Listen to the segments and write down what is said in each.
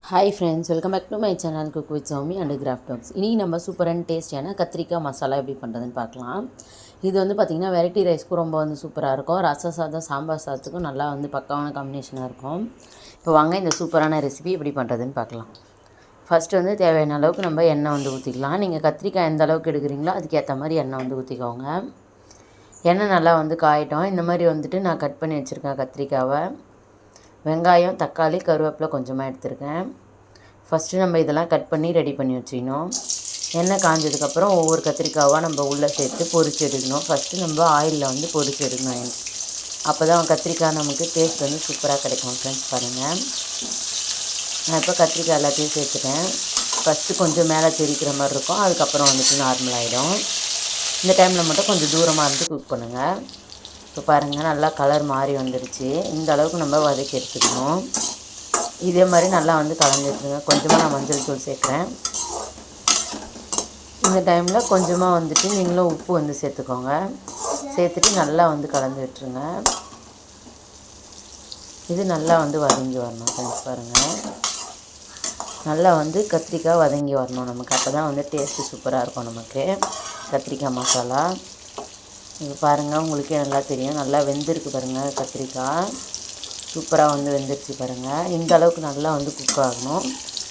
Hi friends, welcome back to my channel cook with Soumi and craft talks. இன்றைக்கி நம்ம super and டேஸ்டியான கத்திரிக்காய் மசாலா எப்படி பண்ணுறதுன்னு பார்க்கலாம். இது பார்த்திங்கன்னா வெரைட்டி ரைஸ்க்கும் ரொம்ப சூப்பராக இருக்கும். ரச சாதம், சாம்பார் சாதத்துக்கும் நல்லா பக்காவான காம்பினேஷனாக இருக்கும். இப்போ வாங்க இந்த சூப்பரான ரெசிபி எப்படி பண்ணுறதுன்னு பார்க்கலாம். ஃபஸ்ட்டு தேவையான அளவுக்கு நம்ம எண்ணெய் ஊற்றிக்கலாம். நீங்கள் கத்திரிக்காய் எந்த அளவுக்கு எடுக்கிறீங்களோ அதுக்கேற்ற மாதிரி எண்ணெய் ஊற்றிக்கோங்க. எண்ணெய் நல்லா காயட்டும். இந்த மாதிரி நான் கட் பண்ணி வச்சுருக்கேன் கத்திரிக்காவை. வெங்காயம், தக்காளி, கருவேப்பிலை கொஞ்சமாக எடுத்துருக்கேன். ஃபஸ்ட்டு நம்ம இதெல்லாம் கட் பண்ணி ரெடி பண்ணி வச்சுக்கணும். எண்ணெய் காஞ்சதுக்கப்புறம் ஒவ்வொரு கத்திரிக்காவாக நம்ம உள்ளே சேர்த்து பொரிச்சு எடுக்கணும். ஃபஸ்ட்டு நம்ம ஆயிலில் பொரிச்சு எடுக்கணும். அப்போ தான் கத்திரிக்காய் நமக்கு டேஸ்ட் சூப்பராக கிடைக்கும். ஃப்ரெண்ட்ஸ் பாருங்கள், நான் இப்போ கத்திரிக்காய் எல்லாத்தையும் சேர்த்துட்டேன். ஃபஸ்ட்டு கொஞ்சம் மேலே தெரிக்கிற மாதிரி இருக்கும், அதுக்கப்புறம் நார்மல் ஆகிடும். இந்த டைமில் மட்டும் கொஞ்சம் தூரமாக குக் பண்ணுங்கள். இப்போ பாருங்கள், நல்லா கலர் மாறி வந்துடுச்சு. இந்த அளவுக்கு நம்ம வதக்கி எடுத்துக்கணும். இதே மாதிரி நல்லா கலந்து வச்சுருங்க. கொஞ்சமாக நான் மஞ்சள் தூள் சேர்க்குறேன். இந்த டைமில் கொஞ்சமாக நீங்களும் உப்பு சேர்த்துக்கோங்க. சேர்த்துட்டு நல்லா கலந்து விட்டுருங்க. இது நல்லா வதங்கி வரணும். ஃப்ரெண்ட்ஸ் பாருங்கள், நல்லா கத்திரிக்காய் வதங்கி வரணும் நமக்கு. அப்போ தான் டேஸ்ட்டு சூப்பராக இருக்கும் நமக்கு கத்திரிக்காய் மசாலா. இது பாருங்கள், உங்களுக்கே நல்லா தெரியும். நல்லா வெந்திருக்கு பாருங்கள். கத்திரிக்காய் சூப்பராக வெந்துருச்சு பாருங்கள். இந்த அளவுக்கு நல்லா குக் ஆகணும்.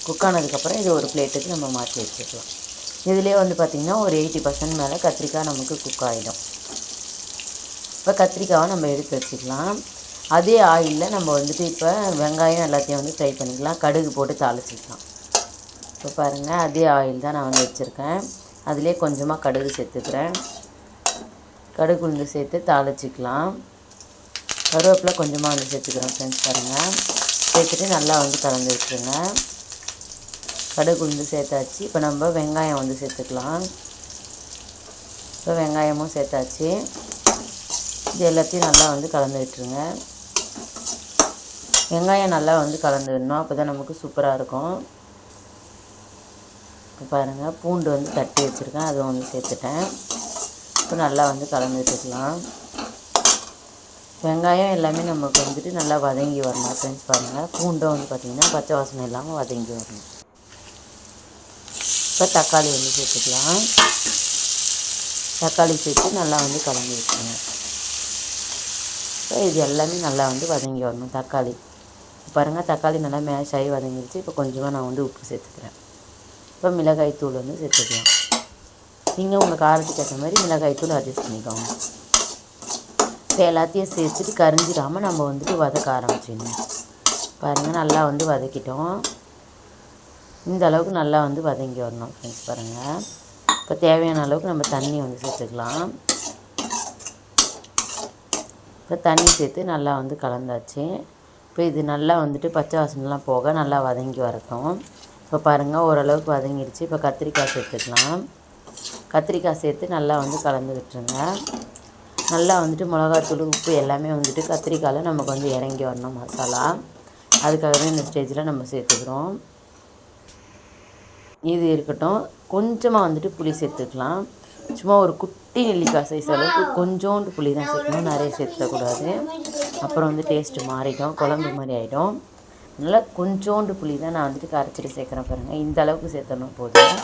குக் ஆனதுக்கப்புறம் இது ஒரு பிளேட்டுக்கு நம்ம மாற்றி வச்சுக்கலாம். இதிலே பார்த்திங்கன்னா ஒரு 80% மேலே கத்திரிக்காய் நமக்கு குக் ஆகிடும். இப்போ கத்திரிக்காவை நம்ம எடுத்து வச்சுக்கலாம். அதே ஆயிலில் நம்ம இப்போ வெங்காயம் எல்லாத்தையும் ஃப்ரை பண்ணிக்கலாம். கடுகு போட்டு தாளிச்சிக்கலாம். இப்போ பாருங்கள், அதே ஆயில் தான் நான் வச்சுருக்கேன். அதிலே கொஞ்சமாக கடுகு சேர்த்துக்கிறேன். கடுகு உளுந்து சேர்த்து தாளிச்சிக்கலாம். கருவேப்பிலை கொஞ்சமாக சேர்த்துக்கிறேன். ஃப்ரெண்ட்ஸ் பாருங்கள், சேர்த்துட்டு நல்லா கலந்து விட்டுருங்க. கடுகு உளுந்து சேர்த்தாச்சு. இப்போ நம்ம வெங்காயம் சேர்த்துக்கலாம். இப்போ வெங்காயமும் சேர்த்தாச்சு. இது எல்லாத்தையும் நல்லா கலந்து விட்டுருங்க. வெங்காயம் நல்லா கலந்து விடணும். அப்போ தான் நமக்கு சூப்பராக இருக்கும். இப்போ பாருங்கள், பூண்டு தட்டி வச்சுருக்கேன், அதை சேர்த்துட்டேன். இப்போ நல்லா கலந்து விட்டுக்கலாம். வெங்காயம் எல்லாமே நமக்கு நல்லா வதங்கி வரணும். ஃப்ரெண்ட்ஸ் பாருங்கள், பூண்டும் பார்த்திங்கன்னா பச்சை வாசனை இல்லாமல் வதங்கி வரணும். இப்போ தக்காளி சேர்த்துக்கலாம். தக்காளி சேர்த்து நல்லா கலந்து விட்டுருங்க. இப்போ இது எல்லாமே நல்லா வதங்கி வரணும். தக்காளி பாருங்கள், தக்காளி நல்லா மேஷ் ஆகி வதங்கிடுச்சு. இப்போ கொஞ்சமாக நான் உப்பு சேர்த்துக்கிறேன். இப்போ மிளகாய் தூள் சேர்த்துக்கலாம். நீங்கள் உங்கள் காரத்துக்கு ஏற்ற மாதிரி மிளகாய் தூள் அட்ஜஸ்ட் பண்ணிக்கோங்க. இப்போ எல்லாத்தையும் சேர்த்துட்டு கரிஞ்சிடாமல் நம்ம வதக்க ஆரம்பிச்சிடணும். பாருங்கள், நல்லா வதக்கிட்டோம். இந்த அளவுக்கு நல்லா வதங்கி வரணும். ஃப்ரெண்ட்ஸ் பாருங்கள், இப்போ தேவையான அளவுக்கு நம்ம தண்ணி சேர்த்துக்கலாம். இப்போ தண்ணி சேர்த்து நல்லா கலந்தாச்சு. இப்போ இது நல்லா பச்சை வாசனைலாம் போக நல்லா வதங்கி வரட்டும். இப்போ பாருங்கள், ஓரளவுக்கு வதங்கிடுச்சு. இப்போ கத்திரிக்காய் சேர்த்துக்கலாம். கத்திரிக்காய் சேர்த்து நல்லா கலந்து விட்டுருங்க. நல்லா மிளகாத்தூள், உப்பு எல்லாமே கத்திரிக்காயில் நமக்கு இறங்கி வரணும் மசாலா. அதுக்காகவே இந்த ஸ்டேஜில் நம்ம சேர்த்துக்கிறோம். இது இருக்கட்டும். கொஞ்சமாக புளி சேர்த்துக்கலாம். சும்மா ஒரு குட்டி நெல்லிக்காய் சைஸ் அளவுக்கு கொஞ்சோண்டு புளி தான் சேர்க்கணும். நிறைய சேர்த்துக்கூடாது, அப்புறம் டேஸ்ட்டு மாறிடும், குழம்பு மாதிரி ஆகிடும். நல்லா கொஞ்சோண்டு புளி தான் நான் கரைச்சிட்டு சேர்க்குறேன். பாருங்கள், இந்த அளவுக்கு சேர்த்தணும் போதும்.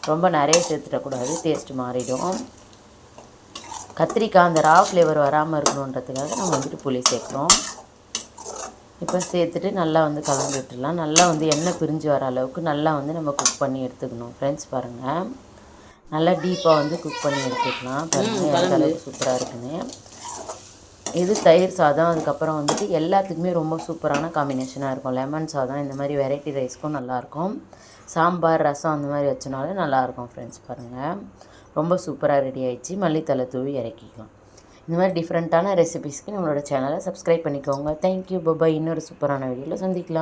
ரொம்ப நிறைய சேர்த்துடக்கூடாது, டேஸ்ட்டு மாறிடும். கத்திரிக்காய் அந்த ரா ஃப்ளேவர் வராமல் இருக்கணுன்றதுக்காக நம்ம புளி சேர்க்குறோம். இப்போ சேர்த்துட்டு நல்லா கலந்து விட்டுடலாம். நல்லா எண்ணெய் பிரிஞ்சு வர அளவுக்கு நல்லா நம்ம குக் பண்ணி எடுத்துக்கணும். ஃப்ரெண்ட்ஸ் பாருங்கள், நல்லா டீப்பாக குக் பண்ணி எடுத்துக்கலாம். பாருங்கள் எந்த அளவுக்கு சூப்பராக இருக்குன்னு. இது தயிர் சாதம், அதுக்கப்புறம் எல்லாத்துக்குமே ரொம்ப சூப்பரான காம்பினேஷனாக இருக்கும். லெமன் சாதம், இந்த மாதிரி வெரைட்டி ரைஸ்க்கும் நல்லாயிருக்கும். சாம்பார், ரசம் அந்த மாதிரி வச்சனாலும் நல்லாயிருக்கும். ஃப்ரெண்ட்ஸ் பாருங்கள், ரொம்ப சூப்பராக ரெடி ஆகிடுச்சு. மல்லித்தலை தூவி இறக்கிக்கலாம். இந்த மாதிரி டிஃப்ரெண்ட்டான ரெசிபீஸ்க்கு நம்மளோட சேனலை சப்ஸ்கிரைப் பண்ணிக்கோங்க. Thank you, bye bye. இன்னொரு சூப்பரான வீடியோவில் சந்திக்கலாம்.